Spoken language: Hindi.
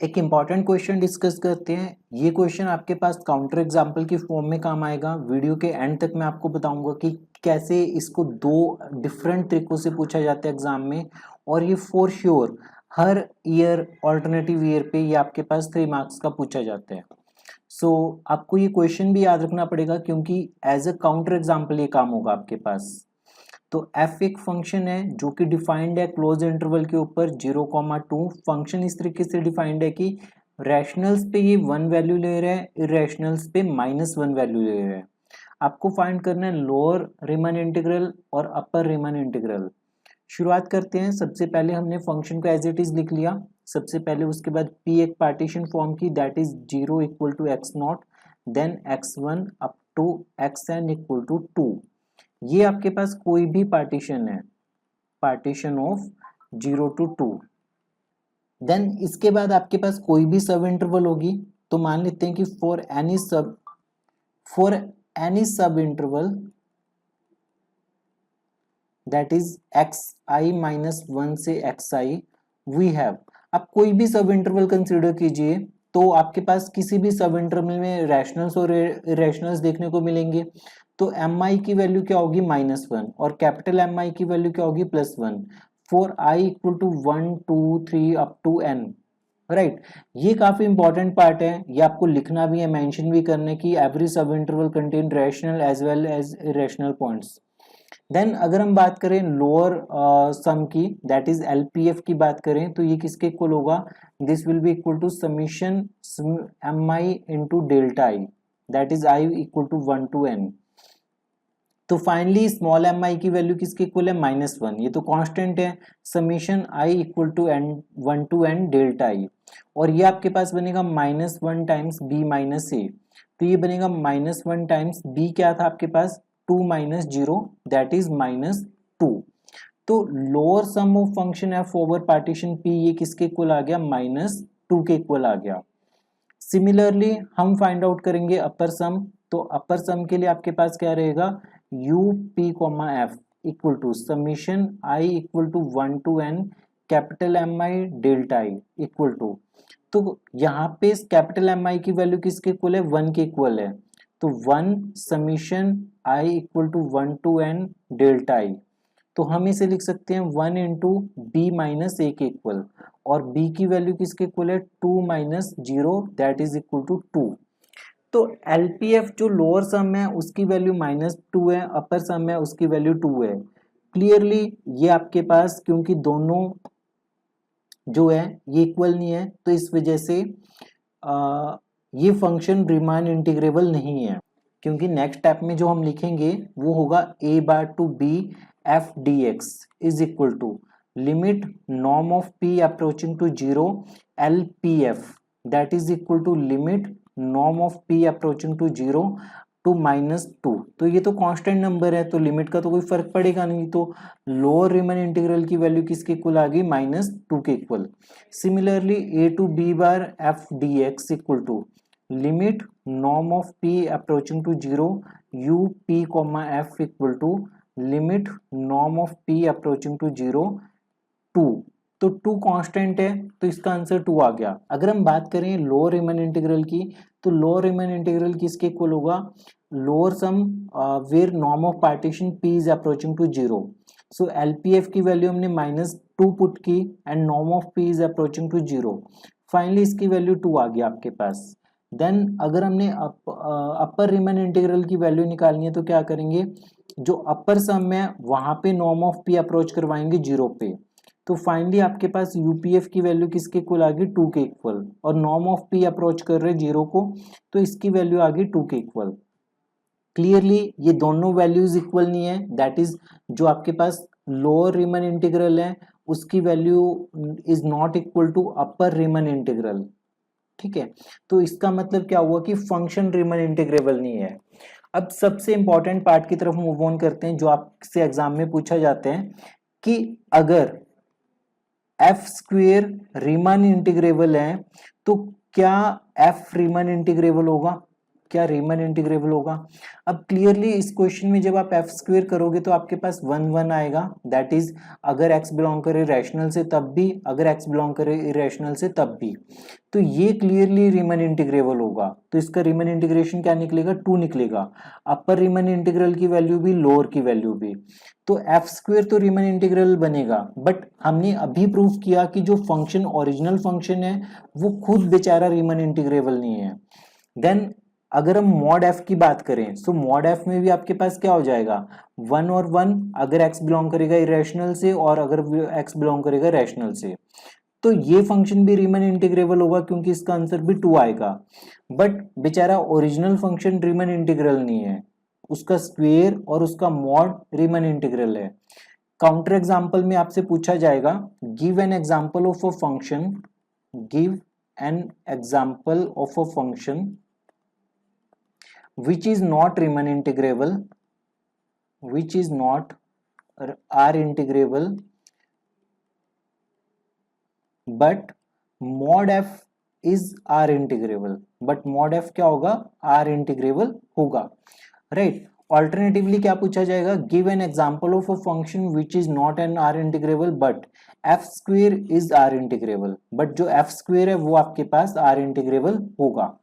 एक इम्पॉर्टेंट क्वेश्चन डिस्कस करते हैं। ये क्वेश्चन आपके पास काउंटर एग्जाम्पल की फॉर्म में काम आएगा। वीडियो के एंड तक मैं आपको बताऊंगा कि कैसे इसको दो डिफरेंट तरीकों से पूछा जाता है एग्जाम में, और ये for sure her year alternative year पे ये आपके पास 3 मार्क्स का पूछा जाता है। सो आपको ये क्वेश्चन भी याद रखना पड़ेगा क्योंकि एज अ काउंटर एग्जाम्पल ये काम होगा आपके पास। तो f एक फंक्शन है जो कि डिफाइंड है क्लोज इंटरवल के ऊपर 0,2। फंक्शन इस तरीके से डिफाइंड है कि रैशनल्स पे ये 1 वैल्यू ले रहा है, इरेशनल्स पे -1 वैल्यू ले रहा है। आपको फाइंड करना है लोअर रीमन इंटीग्रल और अपर रीमन इंटीग्रल। शुरुआत करते हैं। सबसे पहले हमने फंक्शन को एज इट इज लिख लिया सबसे पहले, उसके बाद p एक पार्टीशन फॉर्म की, that is 0 equal to x0, then x1 up to xn equal to 2। ये आपके पास कोई भी पार्टीशन है, पार्टीशन ऑफ 0 to 2। देन इसके बाद आपके पास कोई भी सब इंटरवल होगी, तो मान लेते हैं कि फॉर एनी सब इंटरवल दैट इज xi-1 से xi वी हैव। आप कोई भी सब इंटरवल कंसीडर कीजिए, तो आपके पास किसी भी सब इंटरवल में रैशनल्स और इरेशनल्स देखने को मिलेंगे। तो mi की वैल्यू क्या होगी -1 और कैपिटल Mi की वैल्यू क्या होगी +1 for i equal to 1 2 3 up to n, right. ये काफी इंपॉर्टेंट पार्ट है, ये आपको लिखना भी है, मेंशन भी करने की every sub interval contain rational as well as irrational points. Then अगर हम बात करें लोअर सम की, दैट इज एलपीएफ की बात करें, तो ये किसके इक्वल होगा, this will be equal to summation m i into delta i, that is i equal to 1 to n। तो फाइनली स्मॉल एम आई की वैल्यू किसके इक्वल है -1, ये तो कांस्टेंट है, summation i equal to n 1 to n delta i. और ये आपके पास बनेगा -1 टाइम्स b माइनस ए, तो ये बनेगा -1 टाइम्स b क्या था आपके पास 2 - 0 दैट इज -2। तो lower sum of function F over partition p ये किसके इक्वल आ गया -2 के इक्वल आ गया। सिमिलरली हम फाइंड आउट करेंगे अपर सम, तो अपर सम के लिए आपके पास क्या रहेगा u p f equal to summation i equal to 1 to n capital m i delta i equal to, तो यहाँ पे कैपिटल एम आई की वैल्यू किसके इक्वल है 1 के इक्वल है, तो 1 summation i equal to 1 to n delta i. तो हम इसे लिख सकते हैं 1 इंटू बी माइनस ए के इक्वल, और b की वैल्यू किसके इक्वल है 2 - 0 दैट इज इक्वल टू 2। तो LPF जो लोअर सम है उसकी वैल्यू -2 है, अपर सम है उसकी वैल्यू 2 है। क्लियरली ये आपके पास क्योंकि दोनों जो है ये इक्वल नहीं है, तो इस वजह से ये फंक्शन रीमान इंटीग्रेबल नहीं है, क्योंकि नेक्स्ट स्टेप में जो हम लिखेंगे वो होगा a bar to b f d x is equal to limit norm of p approaching to 0 LPF that is equal to limit norm of p approaching to 0 to -2। तो ये तो कांस्टेंट नंबर है, तो लिमिट का तो कोई फर्क पड़ेगा नहीं, तो लोअर रीमन इंटीग्रल की वैल्यू किसके इक्वल आ गई -2 के equal. Similarly a to b bar f d x equal to limit norm of p approaching to 0 u p f equal to limit norm of p approaching to 0 2। तो 2 कांस्टेंट है, तो इसका आंसर 2 आ गया। अगर हम बात करें लोअर रीमन इंटीग्रल की, तो लोअर रीमन इंटीग्रल किसके इक्वल होगा, lower sum where norm of partition p is approaching to 0। So LPF की वैल्यू हमने -2 पुट की and norm of p is approaching to 0, finally इसकी वैल्यू 2 आ गई आपके पास। देन अगर हमने अपर रीमन इंटीग्रल की वैल्यू निकालनी है तो क्या करेंगे, जो अपर सम है वहां पे नॉर्म ऑफ p अप्रोच करवाएंगे 0 पे, तो फाइनली आपके पास यूपीएफ की वैल्यू किसके इक्वल आ गई 2 के इक्वल, और नॉर्म ऑफ p अप्रोच कर रहे 0 को, तो इसकी वैल्यू आ गई 2 के इक्वल। क्लियरली ये दोनों वैल्यूज इक्वल नहीं है, दैट इज जो आपके पास लोअर रीमन इंटीग्रल है उसकी value is not equal to upper Riemann integral, ठीक है। तो इसका मतलब क्या हुआ कि फंक्शन रीमन इंटीग्रेबल नहीं है। अब सबसे इंपॉर्टेंट पार्ट की तरफ मूव ऑन करते हैं, जो आपसे एग्जाम में पूछा जाते हैं कि अगर एफ स्क्वेयर रीमान इंटीग्रेबल है तो क्या एफ रीमान इंटीग्रेबल होगा। क्या रीमन इंटीग्रेबल होगा? अब क्लियरली इस क्वेश्चन में जब आप एफ स्क्वेयर करोगे तो आपके पास 1 आएगा, दैट इज अगर एक्स बिलोंग करे रैशनल से तब भी, अगर एक्स बिलोंग करे इरेशनल से तब भी, तो ये क्लियरली रीमन इंटीग्रेबल होगा। तो इसका रीमन इंटीग्रेशन क्या निकलेगा? 2 निकलेगा। अपर रीमन इंटीग्रल की वैल्यू भी, लोअर की वैल्यू भी, तो एफ स्क्वेयर तो रीमन इंटीग्रल बनेगा। बट हमने अभी प्रूव किया कि जो फंक्शन ओरिजिनल फंक्शन है वो खुद बेचारा रीमन इंटीग्रेबल नहीं है। देन अगर हम मॉड एफ की बात करें, सो मॉड एफ में भी आपके पास क्या हो जाएगा? 1 और 1 अगर एक्स बिलोंग करेगा इरेशनल से और अगर एक्स बिलोंग करेगा रैशनल से, तो ये फंक्शन भी रीमन इंटीग्रेबल होगा क्योंकि इसका आंसर भी 2 आएगा। बट बेचारा ओरिजिनल फंक्शन रीमन इंटीग्रल नहीं है, उसका स्क्वेयर और उसका मॉड रीमन इंटीग्रल है। काउंटर एग्जांपल में आपसे पूछा जाएगा, give an example of a function, give an example of a function which is not Riemann integrable, which is not R integrable, but mod f is R integrable, but mod f क्या होगा? R integrable होगा, right? ऑल्टरनेटिवली क्या पूछा जाएगा? Give an example of a function which is not an R integrable but f square is R integrable, but जो एफ स्क्वेयर है वो आपके पास आर इंटीग्रेबल होगा।